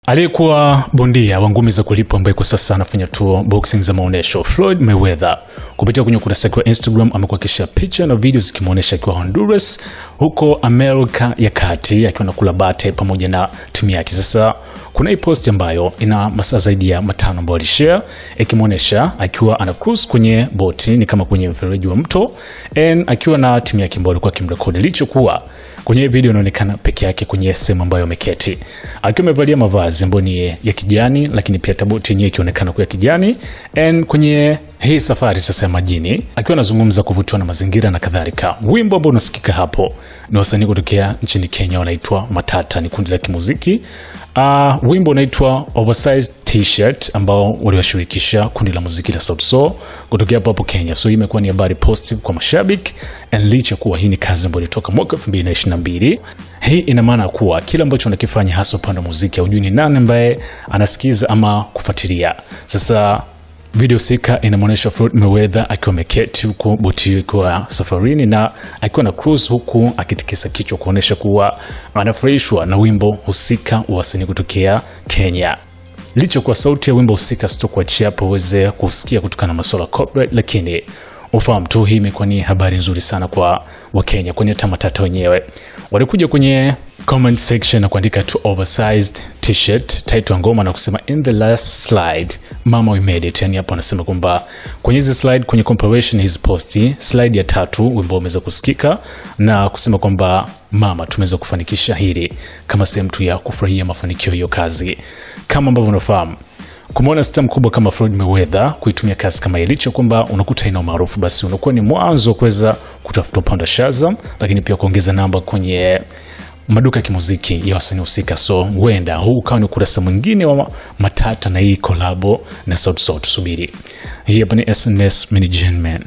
Aliyekuwa bondia wa ngumi za kulipwa ambaye kwa sasa anafanya tour boxing za maonesho, Floyd Mayweather, kupitia kwenye ukurasa wake wa Instagram amekuwa kisha picha na video zikimuonesha akiwa Honduras huko Amerika ya Kati akiwa anakula bate pamoja na timu yake. Sasa kuna hii post ambayo ina masaa zaidi ya 5 ambayo alishare ikimuonesha akiwa ana cruise kwenye boti, ni kama kwenye mfereji wa mto, akiwa na timu yake ambayo alikuwa akimrekodi. Lichokuwa kwenye video inaonekana peke yake kwenye sehemu ambayo ameketi akiwa amevalia mavazi ambayo ni ya kijani, lakini pia boti yenyewe ikionekana kuwa kijani. Kwenye hii safari sasa ya majini akiwa anazungumza kuvutiwa na mazingira na kadhalika. Wimbo ambao unasikika hapo ni wasanii kutokea nchini Kenya wanaitwa Matata, ni kundi la kimuziki. Wimbo unaitwa Oversized T-shirt ambao waliwashirikisha kundi la muziki la Sauti Sol kutokea hapo Kenya. So hii imekuwa ni habari positive kwa mashabiki, licha kuwa hii ni kazi ambayo ilitoka mwaka 2022. Hii ina maana kuwa kila ambacho unakifanya hasa upande wa muziki hujui ni nani ambaye anasikiza ama kufuatilia. Sasa video sika inamuonesha Floyd Mayweather akiwa ameketi huko boti kwa safarini na akiwa na cruise, huku akitikisa kichwa kuonesha kuwa anafurahishwa na wimbo husika wa wasanii kutokea Kenya. Licha kwa sauti ya wimbo husika sitokuachia hapo uweze kusikia kutokana na masuala copyright, lakini ufahamu tu hii imekuwa ni habari nzuri sana kwa Wakenya. Kwenye Matata wenyewe walikuja kwenye comment section na kuandika to oversized t-shirt title ya ngoma na kusema in the last slide mama we made it. Yani hapo anasema kwamba kwenye hizi slide, kwenye comparison hizi posti, slide ya 3 wimbo umeweza kusikika na kusema kwamba mama tumeweza kufanikisha hili kama sehemu tu ya kufurahia mafanikio hiyo kazi. Kama ambavyo unafahamu, kumwona star mkubwa kama Floyd Mayweather kuitumia kazi kama ilicho kwamba unakuta ina maarufu, basi unakuwa ni mwanzo kuweza kutafuta upande wa Shazam, lakini pia kuongeza namba kwenye maduka ya kimuziki ya wasanii husika. So huenda huu ukawa ni ukurasa mwingine wa Matata na hii kolabo na Sauti Sol. Tusubiri. Hii hapa ni SNS Management.